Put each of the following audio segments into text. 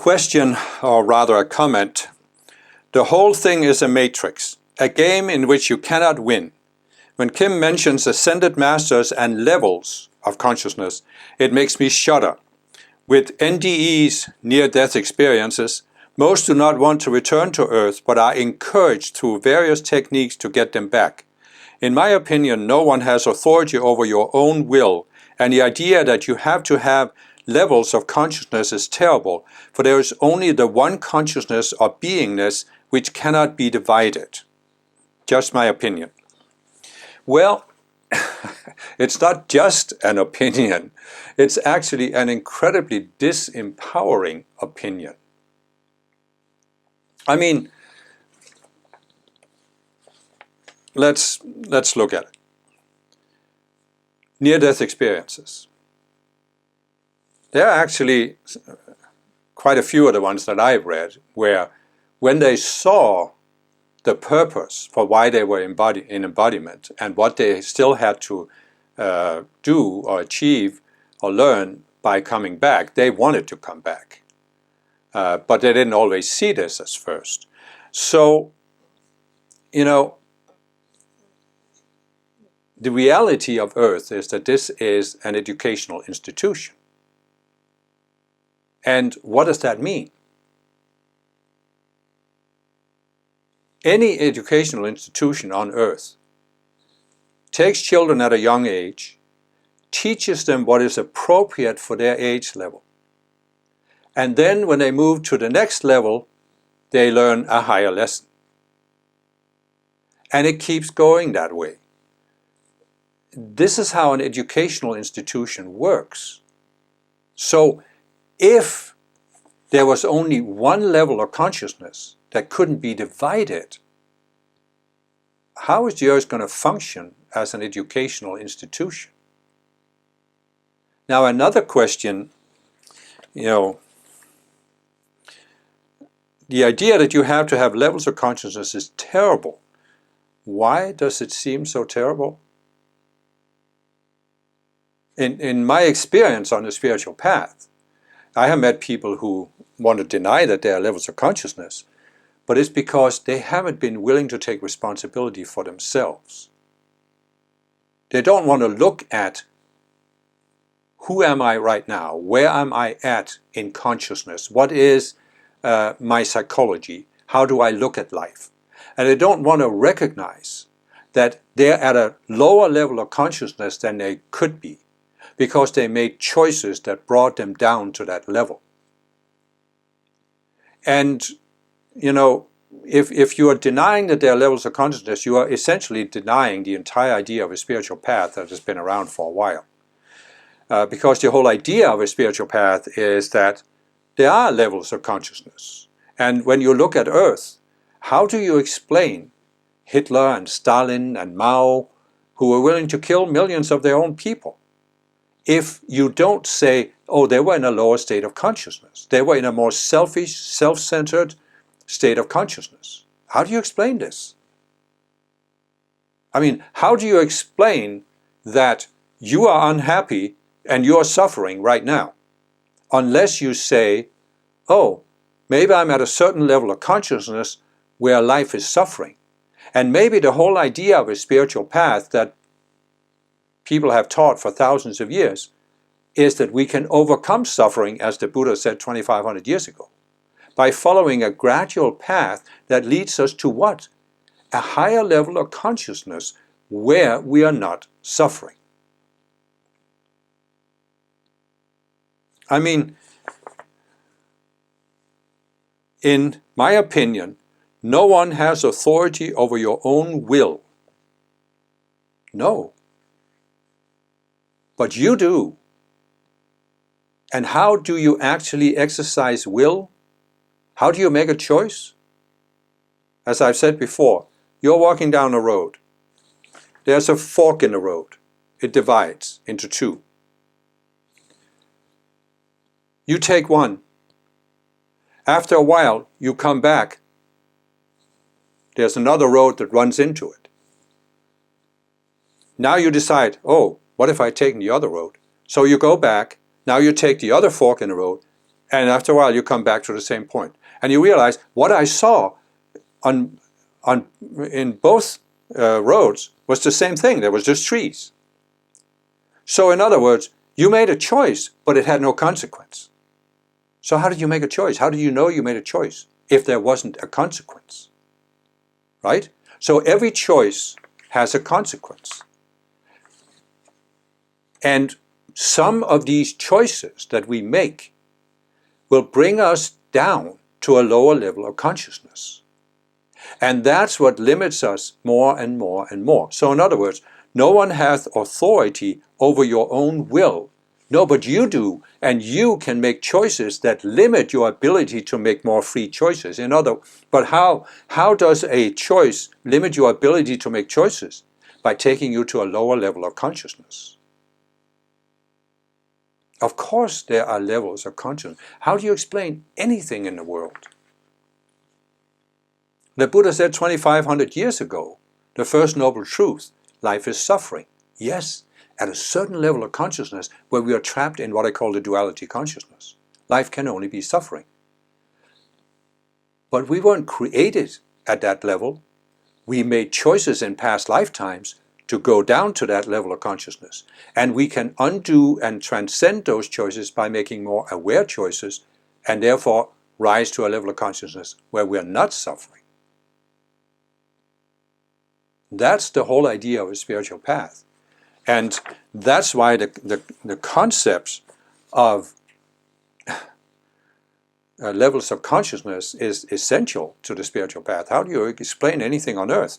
Question, or rather a comment. The whole thing is a matrix, a game in which you cannot win. When Kim mentions ascended masters and levels of consciousness, it makes me shudder. With NDE's near-death experiences, most do not want to return to Earth, but are encouraged through various techniques to get them back. In my opinion, no one has authority over your own will, and the idea that you have to have levels of consciousness is terrible, for there is only the one consciousness or beingness which cannot be divided. Just my opinion. Well, it's not just an opinion. It's actually an incredibly disempowering opinion. I mean, let's look at it. Near-death experiences. There are actually quite a few of the ones that I've read where when they saw the purpose for why they were in embodiment and what they still had to do or achieve or learn by coming back, they wanted to come back. But they didn't always see this as first. So, you know, the reality of Earth is that this is an educational institution. And what does that mean? Any educational institution on Earth takes children at a young age, teaches them what is appropriate for their age level. And then when they move to the next level, they learn a higher lesson. And it keeps going that way. This is how an educational institution works. So if there was only one level of consciousness that couldn't be divided, how is the Earth going to function as an educational institution? Now another question, you know, the idea that you have to have levels of consciousness is terrible. Why does it seem so terrible? In my experience on the spiritual path, I have met people who want to deny that there are levels of consciousness, but it's because they haven't been willing to take responsibility for themselves. They don't want to look at who am I right now? Where am I at in consciousness? What is my psychology? How do I look at life? And they don't want to recognize that they're at a lower level of consciousness than they could be, because they made choices that brought them down to that level. And, you know, if you are denying that there are levels of consciousness, you are essentially denying the entire idea of a spiritual path that has been around for a while. Because the whole idea of a spiritual path is that there are levels of consciousness. And when you look at Earth, how do you explain Hitler and Stalin and Mao, who were willing to kill millions of their own people, if you don't say, oh, they were in a lower state of consciousness? They were in a more selfish, self-centered state of consciousness. How do you explain this? I mean, how do you explain that you are unhappy and you are suffering right now, unless you say, oh, maybe I'm at a certain level of consciousness where life is suffering. And maybe the whole idea of a spiritual path that people have taught for thousands of years is that we can overcome suffering, as the Buddha said 2,500 years ago, by following a gradual path that leads us to what? A higher level of consciousness where we are not suffering. I mean, in my opinion, no one has authority over your own will. No. But you do. And how do you actually exercise will? How do you make a choice? As I've said before, you're walking down a road. There's a fork in the road. It divides into two. You take one. After a while, you come back. There's another road that runs into it. Now you decide, oh, what if I take the other road? So you go back. Now you take the other fork in the road, And after a while, you come back to the same point. And you realize what I saw in both roads was the same thing. There was just trees. So in other words, you made a choice, but it had no consequence. So how did you make a choice? How do you know you made a choice if there wasn't a consequence? Right? So every choice has a consequence. And some of these choices that we make will bring us down to a lower level of consciousness. And that's what limits us more and more and more. So in other words, no one hath authority over your own will. No, but you do, and you can make choices that limit your ability to make more free choices. But how does a choice limit your ability to make choices? By taking you to a lower level of consciousness. Of course there are levels of consciousness. How do you explain anything in the world? The Buddha said 2,500 years ago, the first noble truth, life is suffering. Yes, at a certain level of consciousness where we are trapped in what I call the duality consciousness. Life can only be suffering. But we weren't created at that level. We made choices in past lifetimes to go down to that level of consciousness. And we can undo and transcend those choices by making more aware choices and therefore rise to a level of consciousness where we are not suffering. That's the whole idea of a spiritual path. And that's why the concepts of levels of consciousness is essential to the spiritual path. How do you explain anything on earth?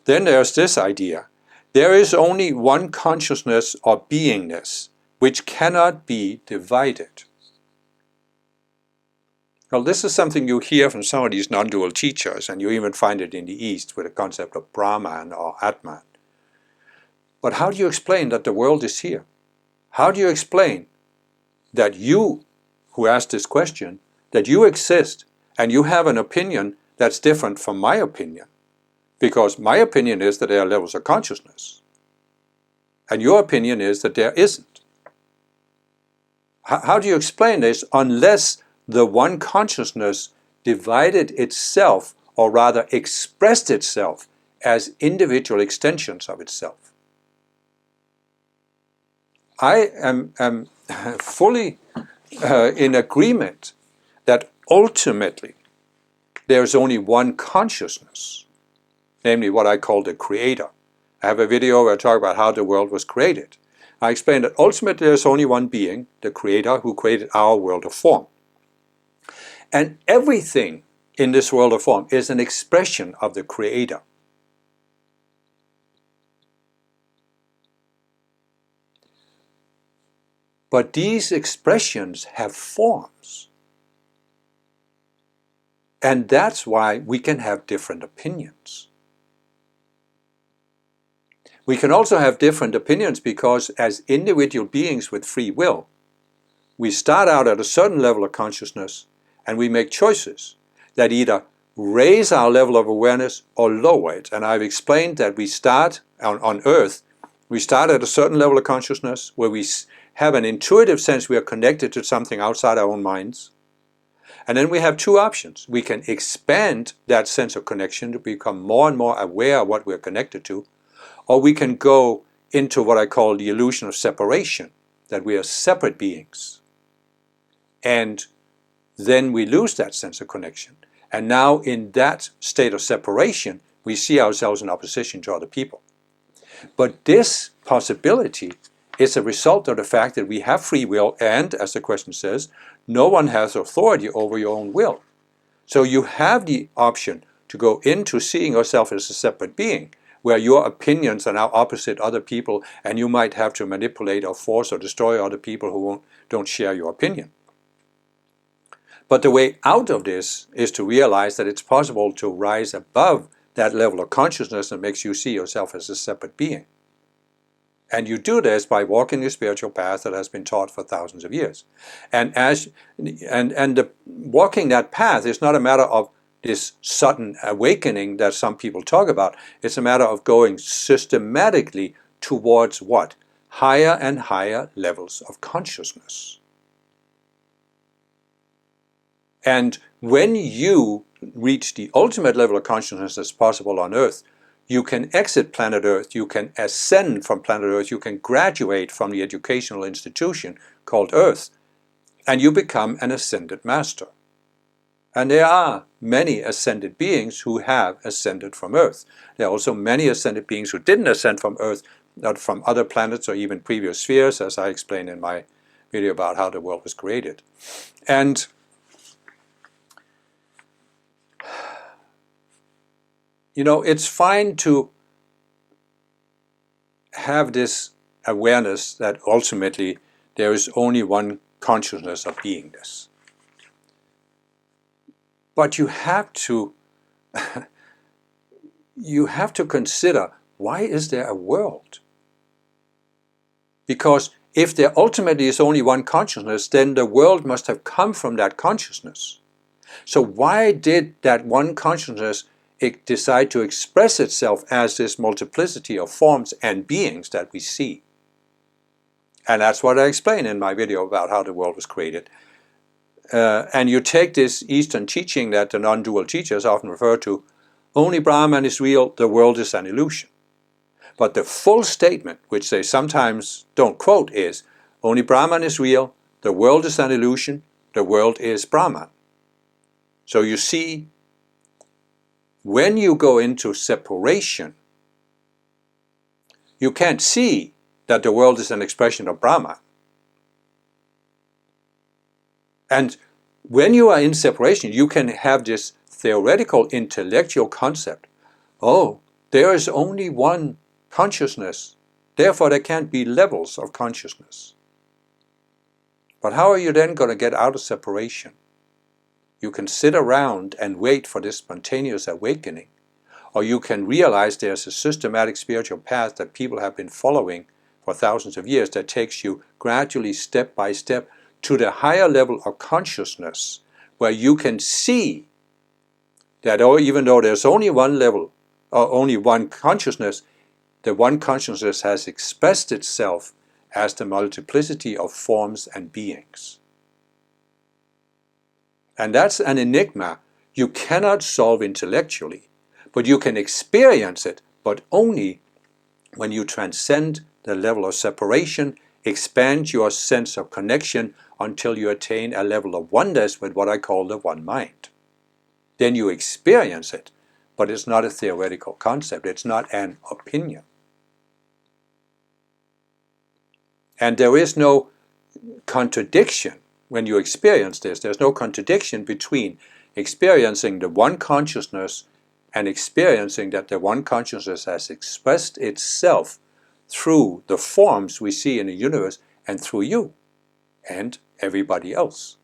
Then there's this idea. There is only one consciousness or beingness which cannot be divided. Well, this is something you hear from some of these non-dual teachers, and you even find it in the East with the concept of Brahman or Atman. But how do you explain that the world is here? How do you explain that you, who asked this question, that you exist and you have an opinion that's different from my opinion? Because my opinion is that there are levels of consciousness. And your opinion is that there isn't. How do you explain this unless the one consciousness divided itself, or rather expressed itself as individual extensions of itself? I am fully in agreement that ultimately there's only one consciousness, namely what I call the Creator. I have a video where I talk about how the world was created. I explain that ultimately there's only one being, the Creator, who created our world of form. And everything in this world of form is an expression of the Creator. But these expressions have forms. And that's why we can have different opinions. We can also have different opinions because as individual beings with free will, we start out at a certain level of consciousness and we make choices that either raise our level of awareness or lower it. And I've explained that we start on Earth, we start at a certain level of consciousness where we have an intuitive sense we are connected to something outside our own minds. And then we have two options. We can expand that sense of connection to become more and more aware of what we're connected to, or we can go into what I call the illusion of separation, that we are separate beings. And then we lose that sense of connection. And now in that state of separation, we see ourselves in opposition to other people. But this possibility is a result of the fact that we have free will and, as the question says, no one has authority over your own will. So you have the option to go into seeing yourself as a separate being, where your opinions are now opposite other people, and you might have to manipulate or force or destroy other people who don't share your opinion. But the way out of this is to realize that it's possible to rise above that level of consciousness that makes you see yourself as a separate being. And you do this by walking the spiritual path that has been taught for thousands of years. And walking that path is not a matter of this sudden awakening that some people talk about. It's a matter of going systematically towards what? Higher and higher levels of consciousness. And when you reach the ultimate level of consciousness that's possible on Earth, you can exit planet Earth, you can ascend from planet Earth, you can graduate from the educational institution called Earth, and you become an ascended master. And there are many ascended beings who have ascended from Earth. There are also many ascended beings who didn't ascend from Earth, not from other planets or even previous spheres, as I explained in my video about how the world was created. And you know, it's fine to have this awareness that ultimately there is only one consciousness of beingness. But you have to consider, why is there a world? Because if there ultimately is only one consciousness, then the world must have come from that consciousness. So why did that one consciousness decide to express itself as this multiplicity of forms and beings that we see? And that's what I explain in my video about how the world was created. And you take this Eastern teaching that the non-dual teachers often refer to, only Brahman is real, the world is an illusion. But the full statement, which they sometimes don't quote, is, only Brahman is real, the world is an illusion, the world is Brahman. So you see, when you go into separation, you can't see that the world is an expression of Brahman. And when you are in separation, you can have this theoretical intellectual concept. Oh, there is only one consciousness. Therefore, there can't be levels of consciousness. But how are you then going to get out of separation? You can sit around and wait for this spontaneous awakening. Or you can realize there's a systematic spiritual path that people have been following for thousands of years that takes you gradually, step by step, to the higher level of consciousness, where you can see that even though there's only one level, or only one consciousness, the one consciousness has expressed itself as the multiplicity of forms and beings. And that's an enigma you cannot solve intellectually, but you can experience it, but only when you transcend the level of separation, expand your sense of connection until you attain a level of oneness with what I call the one mind. Then you experience it, but it's not a theoretical concept, it's not an opinion. And there is no contradiction when you experience this. There's no contradiction between experiencing the one consciousness and experiencing that the one consciousness has expressed itself through the forms we see in the universe and through you and everybody else.